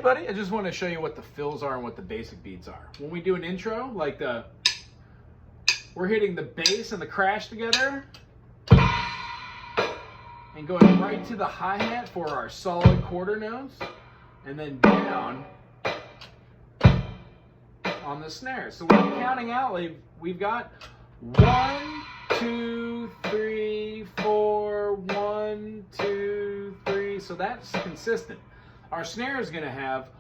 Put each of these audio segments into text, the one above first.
everybody. I just want to show you what the fills are and what the basic beats are. When we do an intro, like we're hitting the bass and the crash together and going right to the hi-hat for our solid quarter notes, and then down on the snare. So we're counting out, like we've got 1, 2, 3, 4, 1, 2, 3. So that's consistent. Our snare is going to have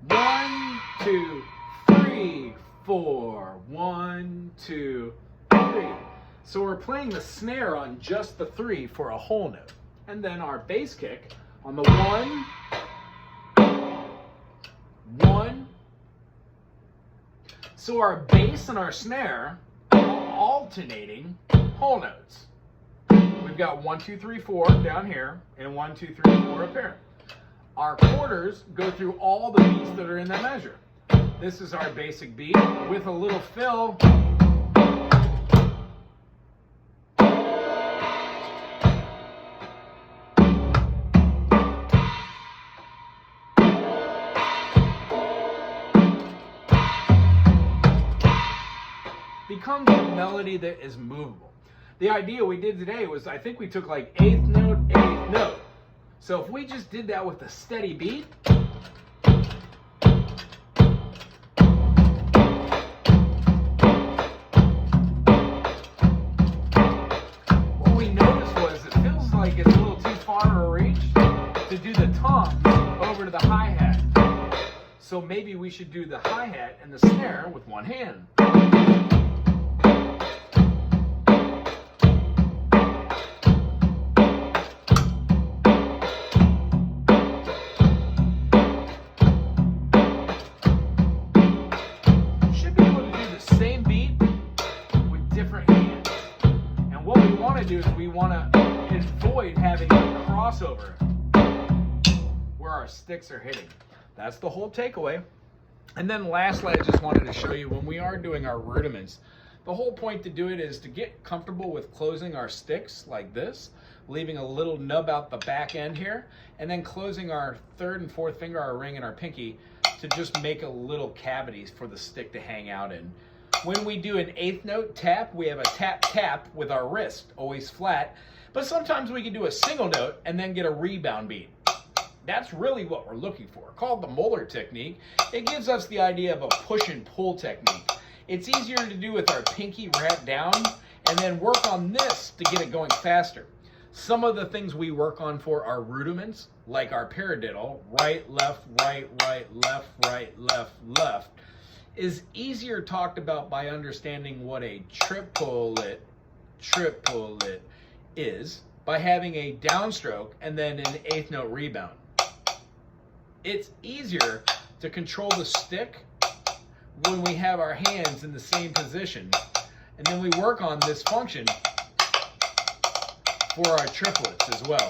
1, 2, 3, 4, 1, 2, 3. So we're playing the snare on just the 3 for a whole note. And then our bass kick on the 1, 1. So our bass and our snare are alternating whole notes. We've got 1, 2, 3, 4 down here, and 1, 2, 3, 4 up here. Our quarters go through all the beats that are in the measure. This is our basic beat with a little fill. Becomes a melody that is movable. The idea we did today was, I think we took like 8th note, 8th note. So if we just did that with a steady beat, what we noticed was it feels like it's a little too far of a reach to do the tom over to the hi-hat. So maybe we should do the hi-hat and the snare with one hand. We want to avoid having a crossover where our sticks are hitting. That's the whole takeaway. And then lastly, I just wanted to show you when we are doing our rudiments, the whole point to do it is to get comfortable with closing our sticks like this, leaving a little nub out the back end here, and then closing our 3rd and 4th finger, our ring and our pinky, to just make a little cavities for the stick to hang out in. When we do an 8th note tap, we have a tap-tap with our wrist, always flat. But sometimes we can do a single note and then get a rebound beat. That's really what we're looking for, called the Moeller technique. It gives us the idea of a push and pull technique. It's easier to do with our pinky wrapped down and then work on this to get it going faster. Some of the things we work on for our rudiments, like our paradiddle, right, left, left, left, is easier talked about by understanding what a triplet is by having a downstroke and then an 8th note rebound. It's easier to control the stick when we have our hands in the same position, and then we work on this function for our triplets as well.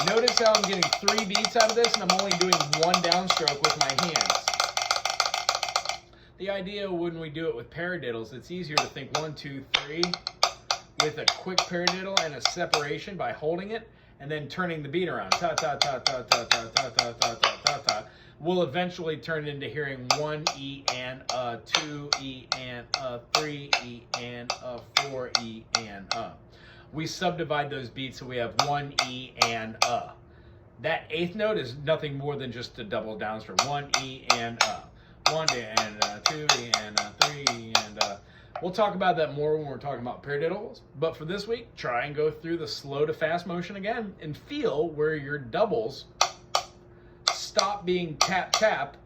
Notice how I'm getting 3 beats out of this and I'm only doing 1 downstroke with my hands. The idea when we do it with paradiddles, it's easier to think 1, 2, 3 with a quick paradiddle and a separation by holding it and then turning the beat around. Ta ta ta ta ta ta ta ta ta ta ta ta. We'll eventually turn into hearing 1 E and a, 2 E and a, 3 E and a, 4 E and a. We subdivide those beats so we have 1 E and a. That 8th note is nothing more than just a double downstroke. 1 E and a. 1 and 2 and 3 and we'll talk about that more when we're talking about paradiddles. But for this week, try and go through the slow to fast motion again and feel where your doubles stop being tap tap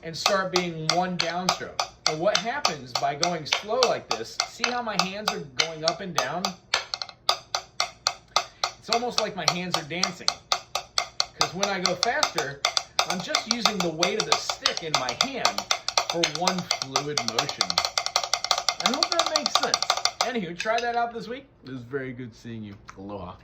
and start being 1 downstroke. And what happens by going slow like this? See how my hands are going up and down? It's almost like my hands are dancing. Because when I go faster, I'm just using the weight of the stick in my hand for 1 fluid motion. I hope that makes sense. Anywho, try that out this week. It was very good seeing you. Aloha.